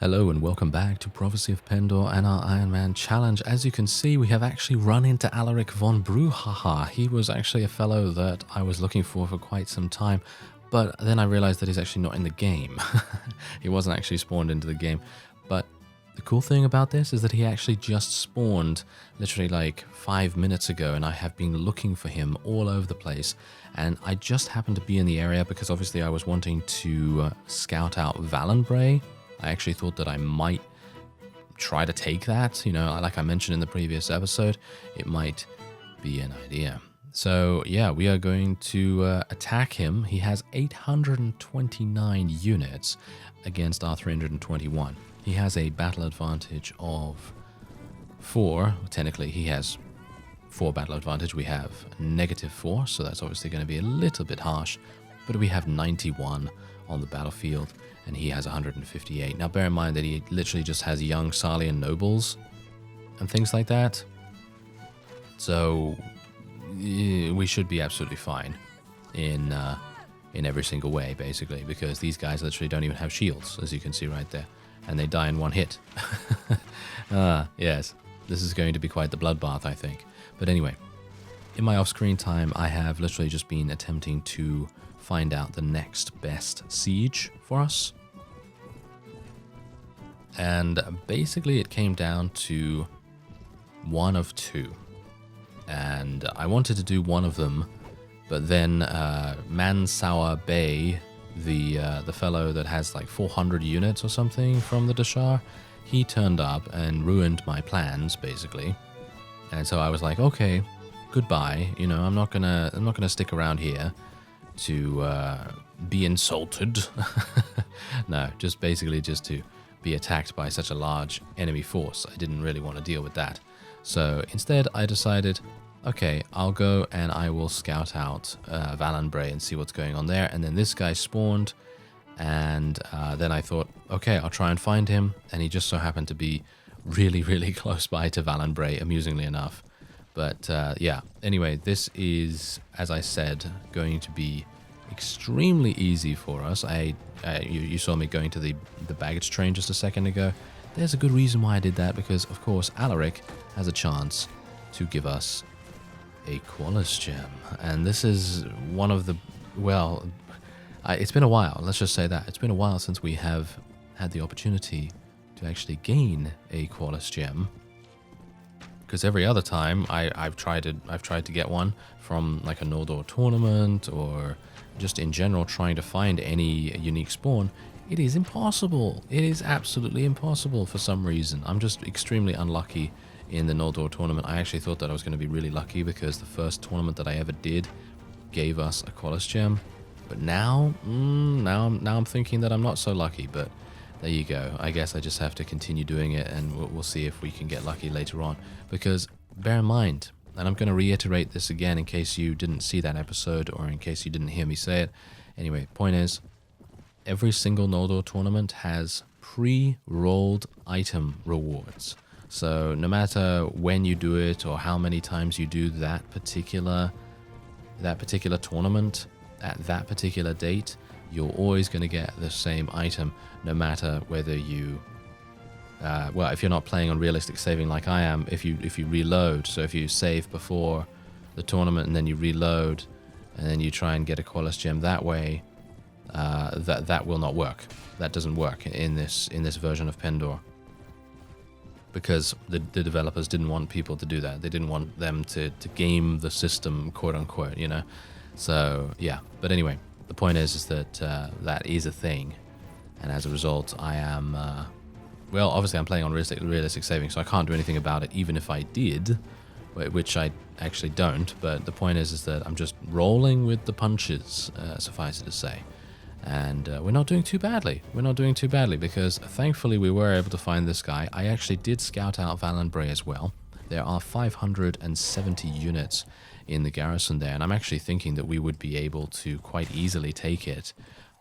Hello and welcome back to Prophecy of Pendor and our Ironman challenge. As you can see, we have actually run into ALARIC von Bruhaha. He was actually a fellow that I was looking for quite some time, but then I realized that he's actually not in the game. He wasn't actually spawned into the game. But the cool thing about this is that he actually just spawned literally like 5 minutes ago, and I have been looking for him all over the place. And I just happened to be in the area because obviously I was wanting to scout out VALONBRAY. I actually thought that I might try to take that, like I mentioned in the previous episode, it might be an idea. So yeah, we are going to attack him. He has 829 units against our 321. He has a battle advantage of 4. Technically, he has 4 battle advantage. We have -4, so that's obviously going to be a little bit harsh, but we have 91 on the battlefield. And he has 158. Now bear in mind that he literally just has young Salian nobles and things like that. So we should be absolutely fine in every single way, basically, because these guys literally don't even have shields, as you can see right there. And they die in one hit. Yes, this is going to be quite the bloodbath, I think. But anyway, in my off-screen time, I have literally just been attempting to find out the next best siege for us. And basically it came down to one of 2. And I wanted to do one of them, but then Mansour Bey, the fellow that has like 400 units or something from the Dashar, he turned up and ruined my plans, basically. And so I was like, okay, goodbye. I'm not gonna stick around here to be insulted. No, just to be attacked by such a large enemy force. I didn't really want to deal with that. So instead I decided, okay, I'll go and I will scout out VALONBRAY and see what's going on there. And then this guy spawned, and then I thought, okay, I'll try and find him. And he just so happened to be really, really close by to VALONBRAY, amusingly enough. But yeah, anyway, this is, as I said, going to be extremely easy for us. You saw me going to the baggage train just a second ago. There's a good reason why I did that, because of course ALARIC has a chance to give us a Qualis gem. And this is one of the, it's been a while, let's just say that. It's been a while since we have had the opportunity to actually gain a Qualis gem. Because every other time I've tried to get one from like a Noldor tournament, or just in general trying to find any unique spawn, it is impossible. It is absolutely impossible for some reason. I'm just extremely unlucky in the Noldor tournament. I actually thought that I was going to be really lucky because the first tournament that I ever did gave us a Qualis gem. But now I'm thinking that I'm not so lucky, but there you go. I guess I just have to continue doing it, and we'll see if we can get lucky later on. Because bear in mind, and I'm going to reiterate this again in case you didn't see that episode or in case you didn't hear me say it. Anyway, point is, every single Noldor tournament has pre-rolled item rewards. So no matter when you do it or how many times you do that particular tournament at that particular date, you're always going to get the same item, no matter whether you, if you're not playing on realistic saving like I am, if you reload, so if you save before the tournament and then you reload, and then you try and get a Qualis gem that way, that will not work. That doesn't work in this version of Pendor, because the developers didn't want people to do that. They didn't want them to game the system, quote unquote, So yeah, but anyway. The point is that that is a thing, and as a result, I am, obviously I'm playing on realistic saving, so I can't do anything about it, even if I did, which I actually don't, but the point is that I'm just rolling with the punches, suffice it to say, and we're not doing too badly. We're not doing too badly, because thankfully we were able to find this guy. I actually did scout out VALONBRAY as well. There are 570 units in the garrison there, and I'm actually thinking that we would be able to quite easily take it.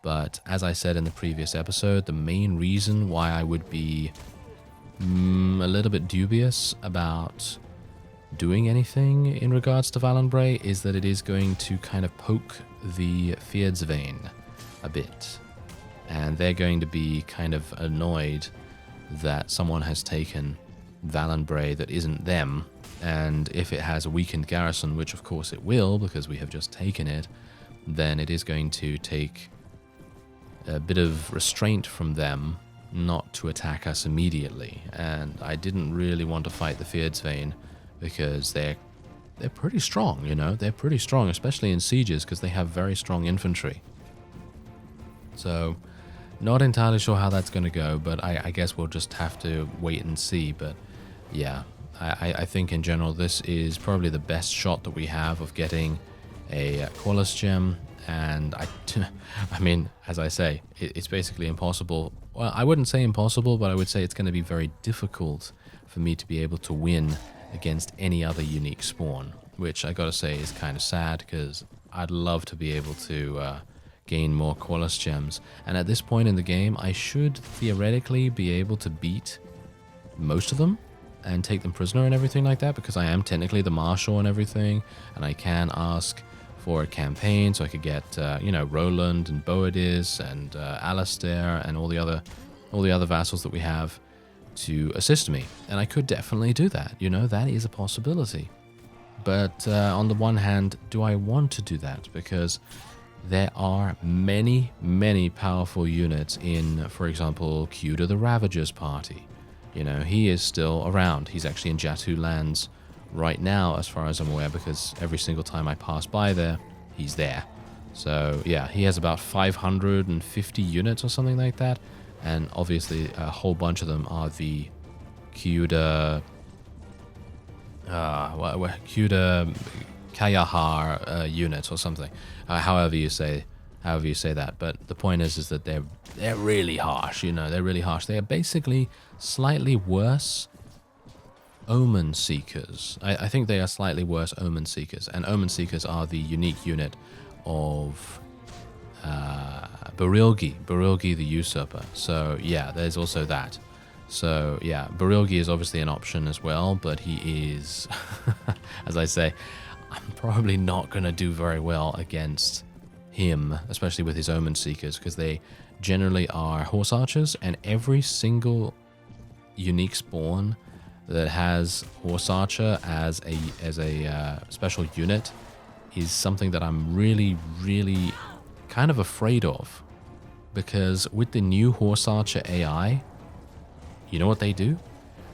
But as I said in the previous episode, the main reason why I would be a little bit dubious about doing anything in regards to VALONBRAY is that it is going to kind of poke the Fjerdsvein a bit. and they're going to be kind of annoyed that someone has taken VALONBRAY that isn't them, and if it has a weakened garrison, which of course it will because we have just taken it, then it is going to take a bit of restraint from them not to attack us immediately. And I didn't really want to fight the Fyrdsvain because they're pretty strong, you know, they're pretty strong, especially in sieges because they have very strong infantry. So not entirely sure how that's going to go, but I guess we'll just have to wait and see. But yeah, I think in general this is probably the best shot that we have of getting a Qualis gem. And I mean, as I say, it's basically impossible. Well, I wouldn't say impossible, but I would say it's going to be very difficult for me to be able to win against any other unique spawn, which I gotta say is kind of sad because I'd love to be able to gain more Qualis gems. And at this point in the game, I should theoretically be able to beat most of them and take them prisoner and everything like that, because I am technically the marshal and everything, and I can ask for a campaign so I could get Roland and Boadis and Alistair and all the other vassals that we have to assist me, and I could definitely do that. You know, that is a possibility. But on the one hand, do I want to do that? Because there are many powerful units in, for example, Kegan the Ravager's party. You know, he is still around. He's actually in Jatu lands right now, as far as I'm aware, because every single time I pass by there, he's there. So yeah, he has about 550 units or something like that, and obviously a whole bunch of them are the Kegan Kayahar units or something, however you say that. But the point is that they're really harsh. You know, they're really harsh. They are basically slightly worse Omen Seekers. I think they are slightly worse Omen Seekers, and Omen Seekers are the unique unit of Barilgi the Usurper. So yeah, there's also that. So yeah, Barilgi is obviously an option as well, but he is, as I say, I'm probably not going to do very well against him, especially with his Omen Seekers, because they generally are horse archers, and every single unique spawn that has horse archer as a special unit is something that I'm really kind of afraid of, because with the new horse archer AI, you know what they do?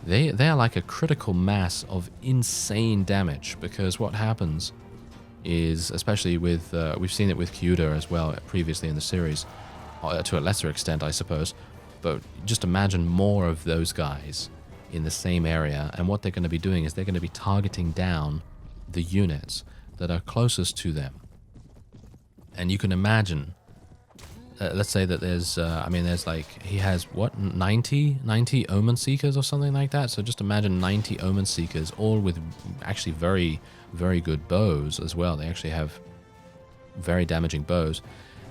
They are like a critical mass of insane damage, because what happens is, especially with we've seen it with Kegan as well previously in the series, to a lesser extent I suppose, but just imagine more of those guys in the same area, and what they're going to be doing is they're going to be targeting down the units that are closest to them. And you can imagine, let's say that there's like, he has what, 90 Omen Seekers or something like that. So just imagine 90 Omen Seekers, all with actually very good bows as well. They actually have very damaging bows.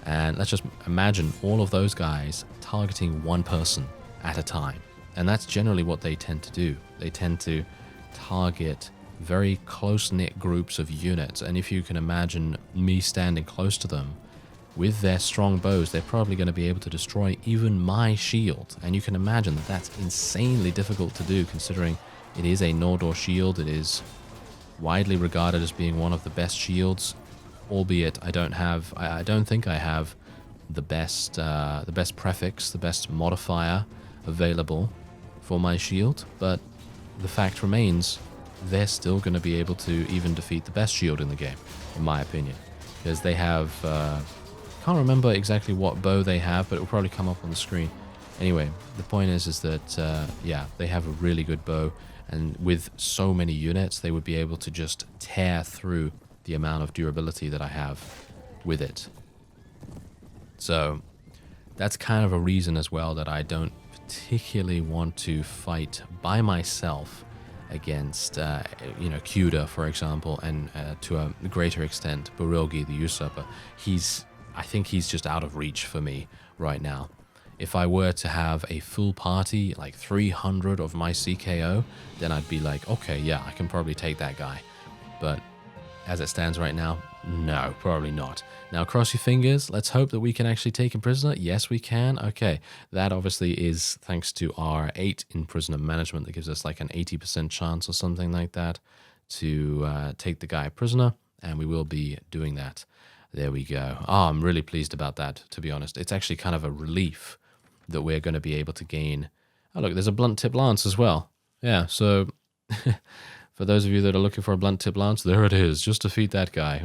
And let's just imagine all of those guys targeting one person at a time. And that's generally what they tend to do. They tend to target very close-knit groups of units. And if you can imagine me standing close to them with their strong bows, they're probably going to be able to destroy even my shield. And you can imagine that that's insanely difficult to do, considering it is a Nordor shield. It is widely regarded as being one of the best shields, albeit I don't think I have the best prefix, the best modifier available for my shield. But the fact remains, they're still going to be able to even defeat the best shield in the game, in my opinion, because they have can't remember exactly what bow they have, but it will probably come up on the screen. Anyway, the point is that yeah, they have a really good bow, and with so many units, they would be able to just tear through the amount of durability that I have with it. So that's kind of a reason as well that I don't particularly want to fight by myself against Kegan, for example, and to a greater extent Barilgi the Usurper. I think he's just out of reach for me right now. If I were to have a full party, like 300 of my CKO, then I'd be like, okay, yeah, I can probably take that guy. But as it stands right now? No, probably not. Now, cross your fingers. Let's hope that we can actually take him prisoner. Yes, we can. Okay, that obviously is thanks to our 8 in prisoner management. That gives us like an 80% chance or something like that to take the guy prisoner, and we will be doing that. There we go. Oh, I'm really pleased about that, to be honest. It's actually kind of a relief that we're going to be able to gain. Oh, look, there's a blunt tip lance as well. Yeah, so for those of you that are looking for a blunt tip lance, there it is. Just defeat that guy.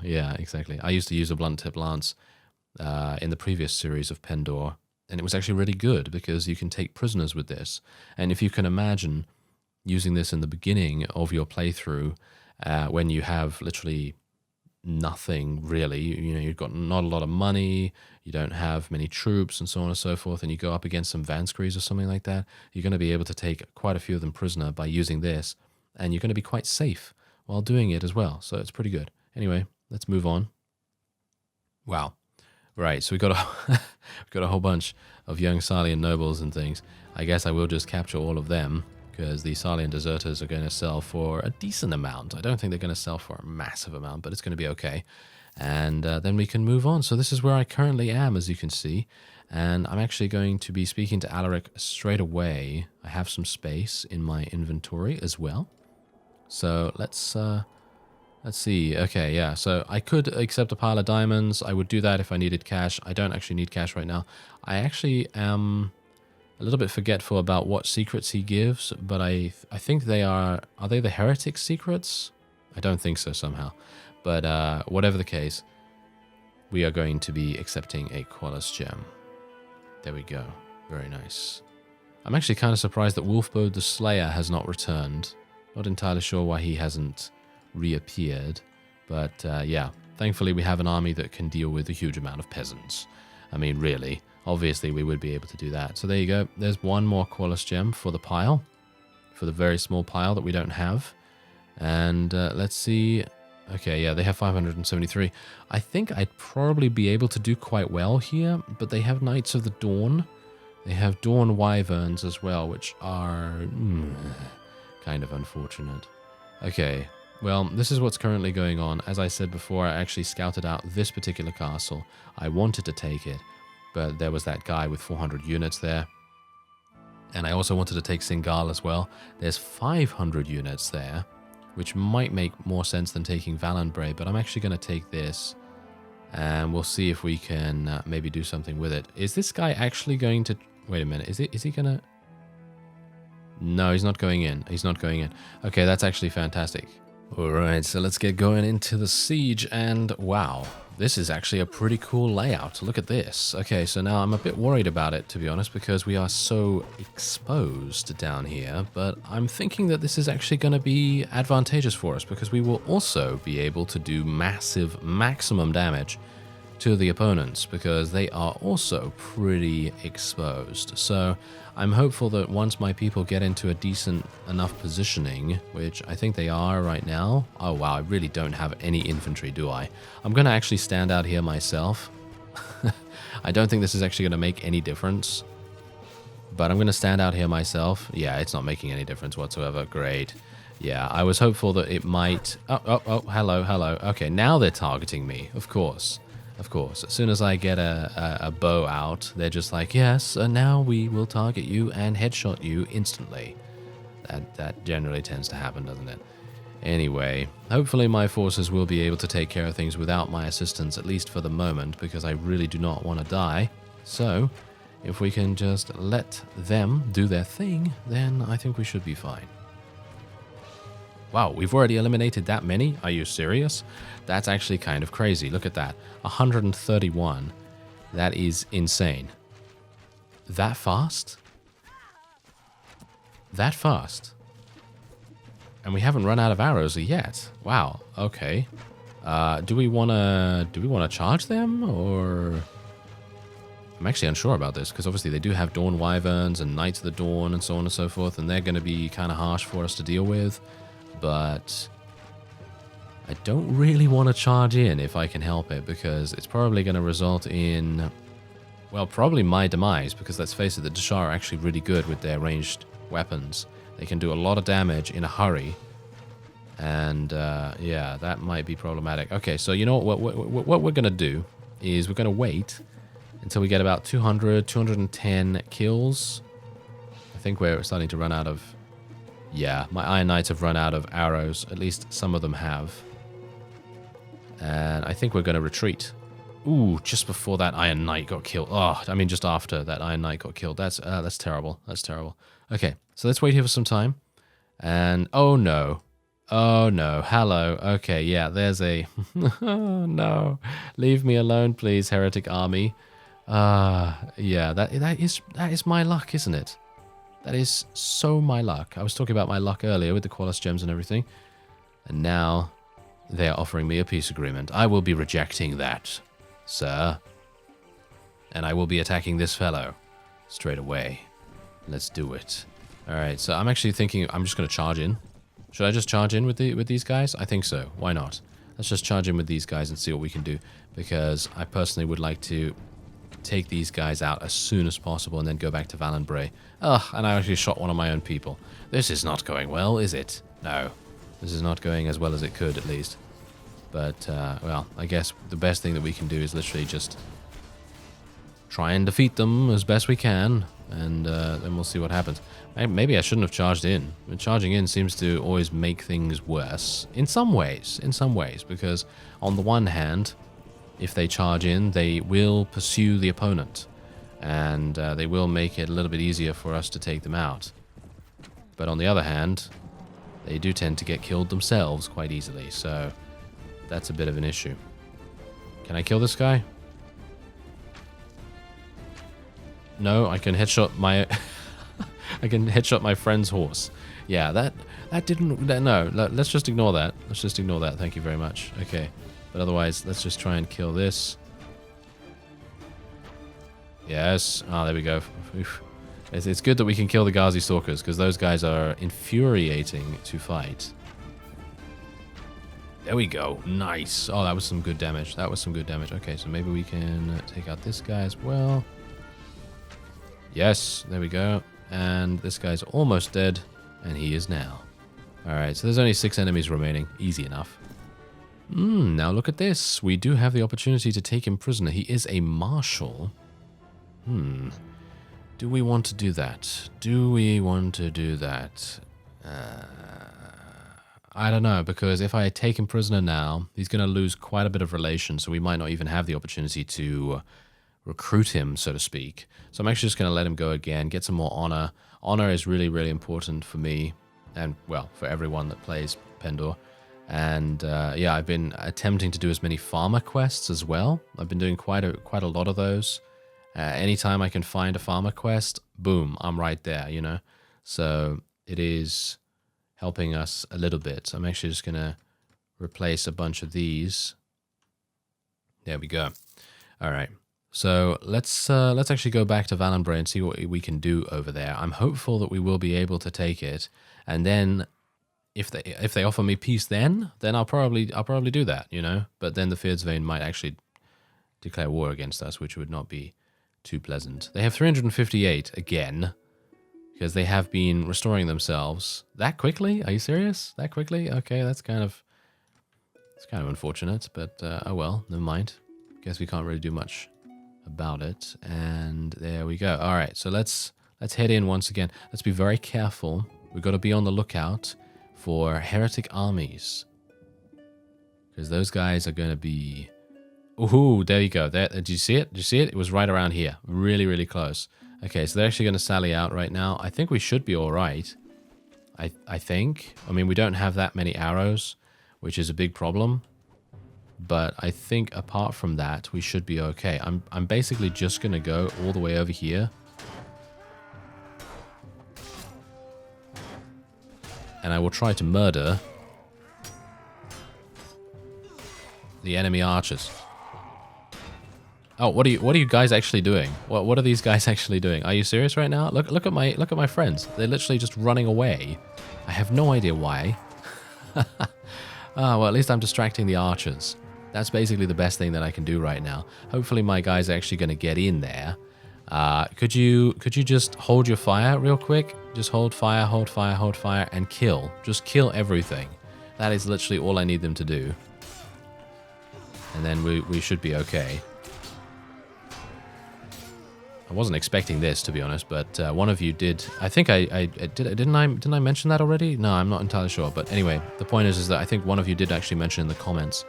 Yeah, exactly. I used to use a blunt tip lance in the previous series of Pendor, and it was actually really good because you can take prisoners with this. And if you can imagine using this in the beginning of your playthrough, when you have literally nothing really, you know, you've got not a lot of money, you don't have many troops and so on and so forth, and you go up against some Vanskries or something like that, you're going to be able to take quite a few of them prisoner by using this, and you're going to be quite safe while doing it as well, so it's pretty good. Anyway, let's move on. Wow. Right, so we've got a whole bunch of young Salian nobles and things. I guess I will just capture all of them, because the Salian deserters are going to sell for a decent amount. I don't think they're going to sell for a massive amount, but it's going to be okay. And then we can move on. So this is where I currently am, as you can see. And I'm actually going to be speaking to ALARIC straight away. I have some space in my inventory as well. So let's see. Okay, yeah. So I could accept a pile of diamonds. I would do that if I needed cash. I don't actually need cash right now. I actually am a little bit forgetful about what secrets he gives, but I think they are they the heretic secrets? I don't think so somehow. But whatever the case, we are going to be accepting a Qualis gem. There we go. Very nice. I'm actually kind of surprised that Wolfbode the Slayer has not returned. Not entirely sure why he hasn't reappeared. But yeah, thankfully we have an army that can deal with a huge amount of peasants. I mean, really. Obviously, we would be able to do that. So there you go. There's one more Qualis gem for the pile. For the very small pile that we don't have. And let's see. Okay, yeah, they have 573. I think I'd probably be able to do quite well here. But they have Knights of the Dawn. They have Dawn Wyverns as well, which are kind of unfortunate. Okay, well, this is what's currently going on. As I said before, I actually scouted out this particular castle. I wanted to take it, but there was that guy with 400 units there. And I also wanted to take Singal as well. There's 500 units there, which might make more sense than taking VALONBRAY, but I'm actually going to take this, and we'll see if we can maybe do something with it. Is this guy actually going to... Wait a minute, is he going to... No, he's not going in. He's not going in. Okay, that's actually fantastic. Alright, so let's get going into the siege, and wow, this is actually a pretty cool layout. Look at this. Okay, so now I'm a bit worried about it, to be honest, because we are so exposed down here, but I'm thinking that this is actually going to be advantageous for us, because we will also be able to do massive maximum damage to the opponents, because they are also pretty exposed. So I'm hopeful that once my people get into a decent enough positioning, which I think they are right now. Oh wow, I really don't have any infantry, do I? I'm going to actually stand out here myself. I don't think this is actually going to make any difference, but I'm going to stand out here myself. Yeah, it's not making any difference whatsoever. Great. Yeah, I was hopeful that it might... Oh, hello. Okay, now they're targeting me, of course. Of course, as soon as I get a bow out, they're just like, yes, now we will target you and headshot you instantly. That generally tends to happen, doesn't it? Anyway, hopefully my forces will be able to take care of things without my assistance, at least for the moment, because I really do not want to die. So, if we can just let them do their thing, then I think we should be fine. Wow, we've already eliminated that many? Are you serious? That's actually kind of crazy. Look at that. 131. That is insane. That fast? That fast? And we haven't run out of arrows yet. Wow, okay. Do we wanna charge them, or... I'm actually unsure about this, because obviously they do have Dawn Wyverns and Knights of the Dawn and so on and so forth, and they're going to be kind of harsh for us to deal with. But I don't really want to charge in if I can help it, because it's probably going to result in, well, probably my demise, because let's face it, the Dashar are actually really good with their ranged weapons. They can do a lot of damage in a hurry, And yeah, that might be problematic. Okay, so you know what we're going to do is we're going to wait until we get about 200, 210 kills. I think we're starting to run out of... Yeah, my Iron Knights have run out of arrows. At least some of them have. And I think we're going to retreat. Ooh, just before that Iron Knight got killed. Oh, I mean, just after that Iron Knight got killed. That's terrible. That's terrible. Okay, so let's wait here for some time. And, oh no. Oh no, hello. Okay, yeah, there's a... Oh no. Leave me alone, please, heretic army. Yeah, that is my luck, isn't it? That is so my luck. I was talking about my luck earlier with the Qualis gems and everything. And now they are offering me a peace agreement. I will be rejecting that, sir. And I will be attacking this fellow straight away. Let's do it. Alright, so I'm actually thinking I'm just going to charge in. Should I just charge in with these guys? I think so. Why not? Let's just charge in with these guys and see what we can do. Because I personally would like to take these guys out as soon as possible and then go back to VALONBRAY. Ugh, and I actually shot one of my own people. This is not going well, is it? No. This is not going as well as it could, at least. But, well, I guess the best thing that we can do is literally just try and defeat them as best we can, and then we'll see what happens. Maybe I shouldn't have charged in. Charging in seems to always make things worse. In some ways, because on the one hand, if they charge in, they will pursue the opponent, and they will make it a little bit easier for us to take them out. But on the other hand, they do tend to get killed themselves quite easily, so that's a bit of an issue. Can I kill this guy? No, I can headshot my... I can headshot my friend's horse. Yeah, that didn't... no, let's just ignore that. Let's just ignore that. Thank you very much. Okay. But otherwise, let's just try and kill this. Yes. Ah, there we go. Oof. It's good that we can kill the Ghazi Stalkers, because those guys are infuriating to fight. There we go. Nice. Oh, that was some good damage. That was some good damage. Okay, so maybe we can take out this guy as well. Yes, there we go. And this guy's almost dead, and he is now. Alright, so there's only 6 enemies remaining. Easy enough. Now look at this. We do have the opportunity to take him prisoner. He is a marshal. Do we want to do that? Do we want to do that? I don't know, because if I take him prisoner now, he's going to lose quite a bit of relation, so we might not even have the opportunity to recruit him, so to speak. So I'm actually just going to let him go again, get some more honor. Honor is really, really important for me, and, well, for everyone that plays Pendor. And, yeah, I've been attempting to do as many farmer quests as well. I've been doing quite a lot of those. Anytime I can find a farmer quest, boom, I'm right there, you know? So it is helping us a little bit. I'm actually just going to replace a bunch of these. There we go. All right. So let's actually go back to VALONBRAY and see what we can do over there. I'm hopeful that we will be able to take it, and then if they offer me peace, then I'll probably do that, you know. But then the Fyrdsvein might actually declare war against us, which would not be too pleasant. They have 358 again, because they have been restoring themselves that quickly. Are you serious? That quickly? Okay, it's kind of unfortunate, but oh well, never mind. Guess we can't really do much about it. And there we go. All right, so let's head in once again. Let's be very careful. We've got to be on the lookout for heretic armies, because those guys are going to be... Ooh, there you go. There, did you see it? Did you see it? It was right around here. Really, really close. Okay, so they're actually going to sally out right now. I think we should be all right. I think. I mean, we don't have that many arrows, which is a big problem. But I think apart from that, we should be okay. I'm basically just going to go all the way over here. And I will try to murder the enemy archers. Oh, what are you guys actually doing? What are these guys actually doing? Are you serious right now? Look at my friends. They're literally just running away. I have no idea why. Well, at least I'm distracting the archers. That's basically the best thing that I can do right now. Hopefully my guys are actually going to get in there. Could you just hold your fire real quick? Just hold fire, and kill. Just kill everything. That is literally all I need them to do. And then we should be okay. I wasn't expecting this, to be honest, but one of you did. I think didn't I mention that already? No, I'm not entirely sure. But anyway, the point is that I think one of you did actually mention in the comments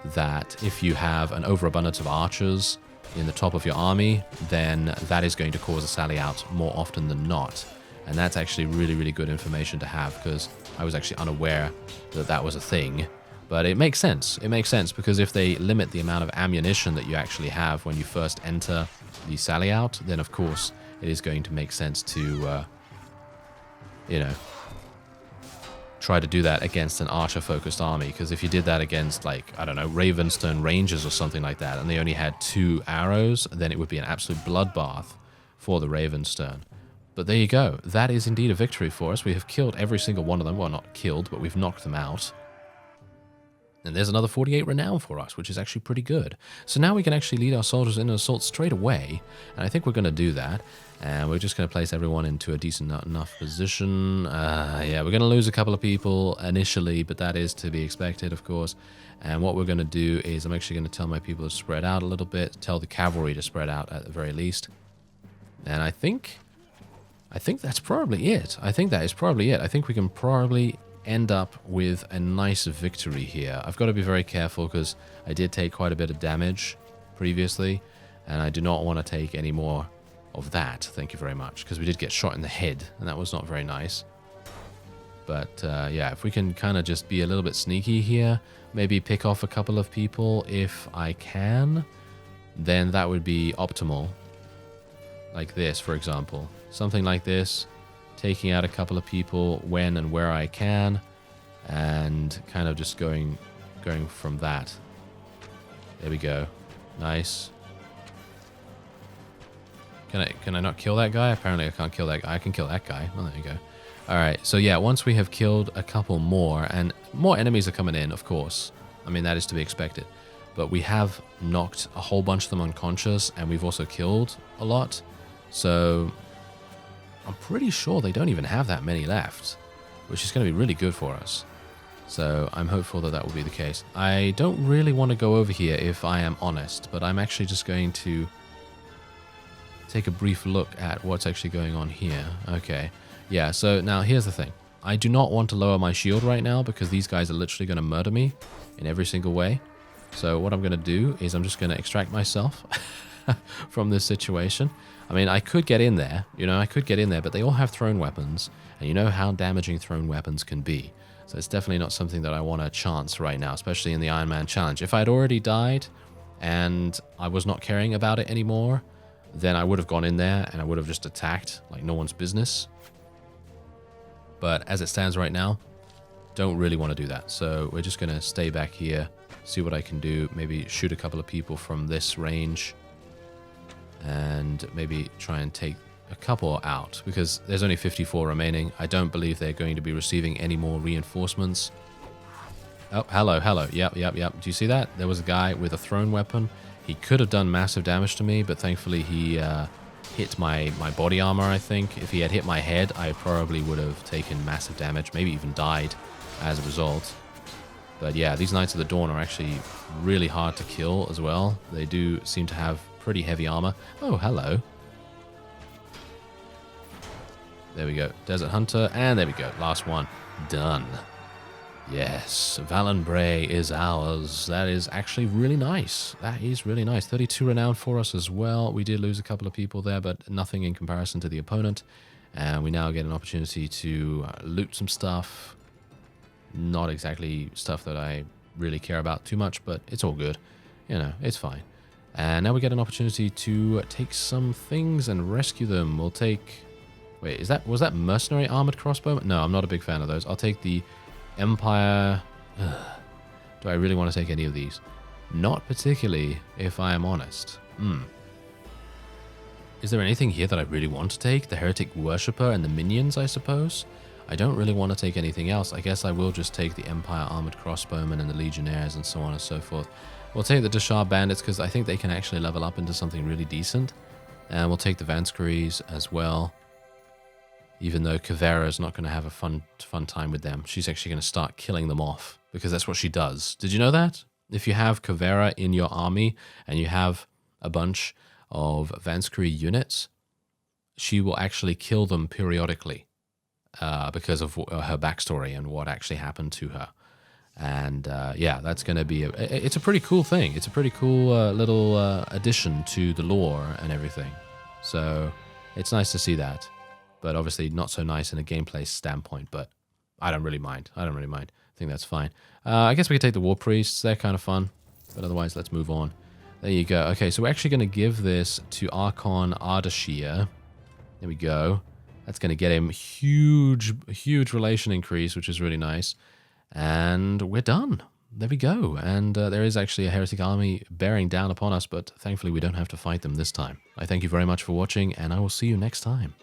that if you have an overabundance of archers in the top of your army, then that is going to cause a sally out more often than not. And that's actually really, really good information to have, because I was actually unaware that that was a thing. But it makes sense. It makes sense, because if they limit the amount of ammunition that you actually have when you first enter the sally out, then of course it is going to make sense to, try to do that against an archer-focused army. Because if you did that against, like, I don't know, Ravenstone Rangers or something like that, and they only had 2 arrows, then it would be an absolute bloodbath for the Ravenstone. But there you go. That is indeed a victory for us. We have killed every single one of them. Well, not killed, but we've knocked them out. And there's another 48 renown for us, which is actually pretty good. So now we can actually lead our soldiers in an assault straight away. And I think we're going to do that. And we're just going to place everyone into a decent enough position. Yeah, we're going to lose a couple of people initially, but that is to be expected, of course. And what we're going to do is I'm actually going to tell my people to spread out a little bit. Tell the cavalry to spread out at the very least. And I think that's probably it. I think that is probably it. I think we can probably end up with a nice victory here. I've got to be very careful because I did take quite a bit of damage previously, and I do not want to take any more of that. Thank you very much, because we did get shot in the head, and that was not very nice. But yeah, if we can kind of just be a little bit sneaky here, maybe pick off a couple of people if I can, then that would be optimal. Like this, for example. Something like this. Taking out a couple of people when and where I can, and kind of just going from that. There we go. Nice. Can I not kill that guy? Apparently I can't kill that guy. I can kill that guy. Oh, there you go. Alright, so yeah, once we have killed a couple more, and more enemies are coming in, of course. I mean, that is to be expected. But we have knocked a whole bunch of them unconscious, and we've also killed a lot. So I'm pretty sure they don't even have that many left, which is going to be really good for us. So I'm hopeful that that will be the case. I don't really want to go over here if I am honest, but I'm actually just going to take a brief look at what's actually going on here. Okay. Yeah, so now here's the thing. I do not want to lower my shield right now because these guys are literally going to murder me in every single way. So what I'm going to do is I'm just going to extract myself from this situation. I mean, I could get in there, but they all have thrown weapons, and you know how damaging thrown weapons can be. So it's definitely not something that I want to chance right now, especially in the Ironman challenge. If I'd already died and I was not caring about it anymore, then I would have gone in there and I would have just attacked like no one's business. But as it stands right now, don't really want to do that. So we're just going to stay back here, see what I can do, maybe shoot a couple of people from this range, and maybe try and take a couple out, because there's only 54 remaining. I don't believe they're going to be receiving any more reinforcements. Oh, hello. Yep. Do you see that? There was a guy with a thrown weapon. He could have done massive damage to me, but thankfully he hit my body armor, I think. If he had hit my head, I probably would have taken massive damage, maybe even died as a result. But yeah, these Knights of the Dawn are actually really hard to kill as well. They do seem to have pretty heavy armor. Oh, hello. There we go. Desert Hunter, and there we go. Last one. Done. Yes, VALONBRAY is ours. That is actually really nice. That is really nice. 32 renown for us as well. We did lose a couple of people there, but nothing in comparison to the opponent. And we now get an opportunity to loot some stuff. Not exactly stuff that I really care about too much, but it's all good. You know, it's fine. And now we get an opportunity to take some things and rescue them. We'll take... Wait, was that mercenary armored crossbow? No, I'm not a big fan of those. I'll take the Empire... Do I really want to take any of these? Not particularly, if I am honest. Is there anything here that I really want to take? The Heretic Worshipper and the Minions, I suppose? I don't really want to take anything else. I guess I will just take the Empire Armored Crossbowmen and the Legionnaires and so on and so forth. We'll take the Deshard Bandits because I think they can actually level up into something really decent. And we'll take the Vansqueries as well. Even though Kavera is not going to have a fun time with them. She's actually going to start killing them off because that's what she does. Did you know that? If you have Kavera in your army and you have a bunch of Vanskri units, she will actually kill them periodically because of her backstory and what actually happened to her. And yeah, that's going to be it's a pretty cool thing. It's a pretty cool little addition to the lore and everything. So it's nice to see that, but obviously not so nice in a gameplay standpoint. But I don't really mind. I think that's fine. I guess we could take the War Priests. They're kind of fun, but otherwise let's move on. There you go. Okay, so we're actually going to give this to Archon Ardashir. There we go. That's going to get him huge relation increase, which is really nice. And we're done. There we go. And there is actually a heretic army bearing down upon us, but thankfully we don't have to fight them this time. I thank you very much for watching, and I will see you next time.